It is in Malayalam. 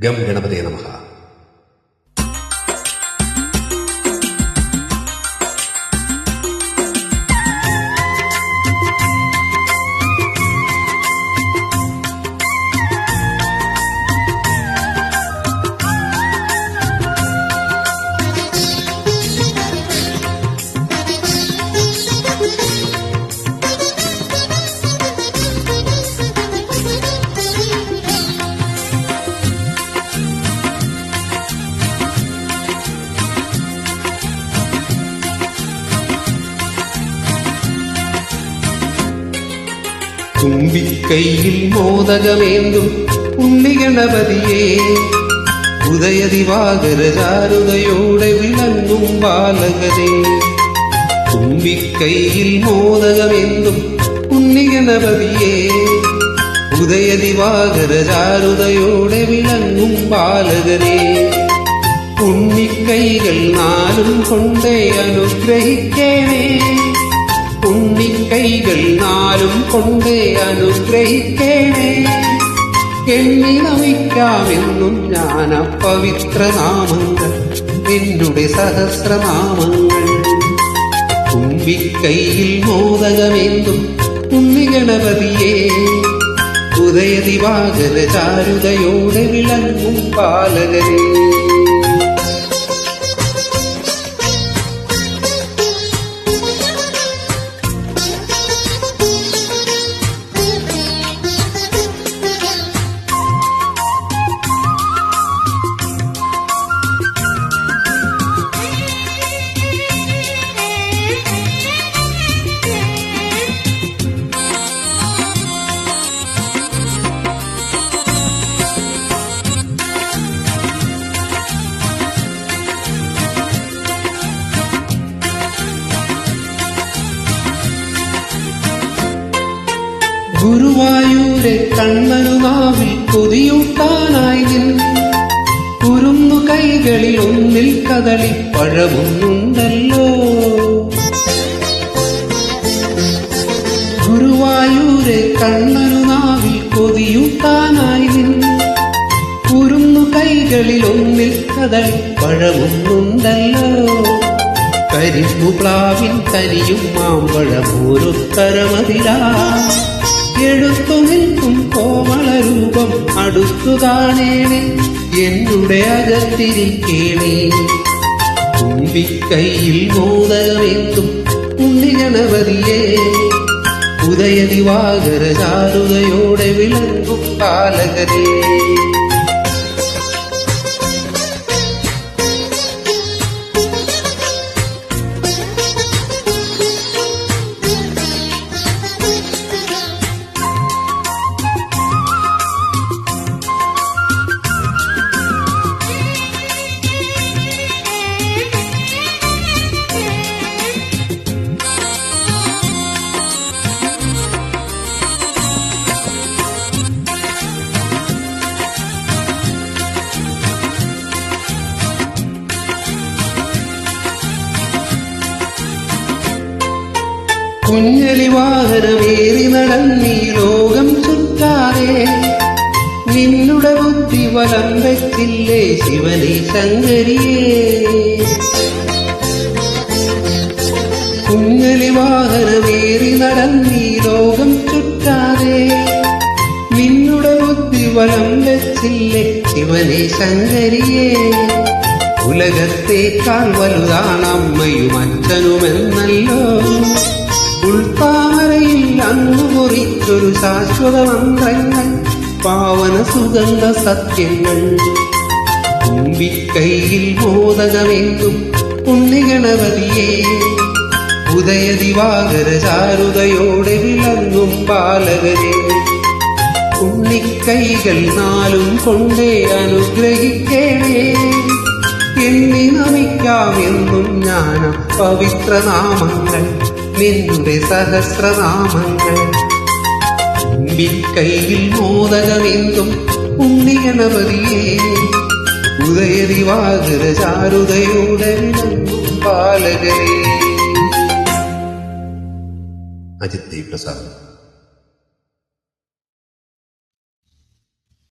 ഗം ഗണപതേ നമഃ. തുമ്പിക്കൈയിൽ മോദകമേന്തും ഉണ്ണിഗണപതിയെ ഉദയദിവാകര ചാരുതയോടെ വിളങ്ങും ബാലകനെ. തുമ്പിക്കൈയിൽ മോദകമേന്തും ഉണ്ണിഗണപതിയെ ഉദയദിവാകര ചാരുതയോടെ വിളങ്ങും ബാലകനെ. ഉണ്ണിക്കൈകൾ നാലും കൊണ്ടേ അനുഗ്രഹിക്കേണേ, ഉണ്ണിക്കൈകൾ നാലും കൊണ്ടേ അനുഗ്രഹിക്കേണേ. എണ്ണി നമിക്കാമെന്നും ഞാൻ പവിത്രനാമങ്ങൾ, എന്നുടെ സഹസ്രനാമങ്ങൾ. തുമ്പിക്കൈയിൽ മോദകമേന്തും ഉണ്ണിഗണപതിയെ ഉദയദിവാകര ചാരുതയോടെ വിളങ്ങും ബാലകനെ. ഗുരുവായൂരെ കണ്ണനു നാവിൽ കൊതിയൂട്ടാനായി നിൻ കുരുന്നു കൈകളിൽ ഒന്നിൽ കദളിപ്പഴമൊന്നുണ്ടല്ലോ. ഗുരുവായൂരെ കണ്ണനു നാവിൽ കൊതിയൂട്ടാനായി നിൻ കുരുന്നു കൈകളിൽ ഒന്നിൽ കദളിപ്പഴമൊന്നുണ്ടല്ലോ. കരിമ്പുപ്ലാവിൻ കരിയും മാമ്പഴമോരുത്തരമതിലാ എടുത്തു നിൽക്കും കോമളരൂപം അടുത്തു കാണേണേ, എന്നുടെ അകത്തിരിക്കേണേ. തുമ്പിക്കൈയിൽ മോദകമേന്തും ഉണ്ണിഗണപതിയെ ഉദയദിവാകര ചാരുതയോടെ വിളങ്ങും ബാലകനെ. കുഞ്ഞലി വാഹനമേറി നടന്നീ ലോകം ചുറ്റാതെ നിന്നുടെ ബുദ്ധി വലം വെച്ചില്ലേ ശിവനെ ശങ്കരിയേ. കുഞ്ഞലി വാഹനമേറി നടന്നീ ലോകം ചുറ്റാതെ നിന്നുടെ ബുദ്ധി വലം വെച്ചില്ലേ ശിവനെ ശങ്കരിയേ. ഉലകത്തേക്കാൾ വലുതാണമ്മയും അച്ഛനുമെന്നല്ലോ ഉൾത്താമരയിൽ അന്നു കുറിച്ചൊരു ശാശ്വത മന്ത്രങ്ങൾ, പാവന സുഗന്ധ സത്യങ്ങൾ. തുമ്പിക്കൈയിൽ മോദകമേന്തും ഉണ്ണിഗണപതിയെ ഉദയദിവാകര ചാരുതയോടെ വിളങ്ങും ബാലകനെ. ഉണ്ണിക്കൈകൾ നാലും കൊണ്ടേ അനുഗ്രഹിക്കേണേ, എണ്ണി നമിക്കാമെന്നും ഞാൻ പവിത്രനാമങ്ങൾ, നിന്നുടെ സഹസ്രനാമങ്ങൾ. തുമ്പിക്കൈയിൽ മോദകമേന്തും ഉണ്ണിഗണപതിയെ ഉദയദിവാകര ചാരുതയോടെ വിളങ്ങും ബാലകനെ. അജിത് പ്രസാദ്.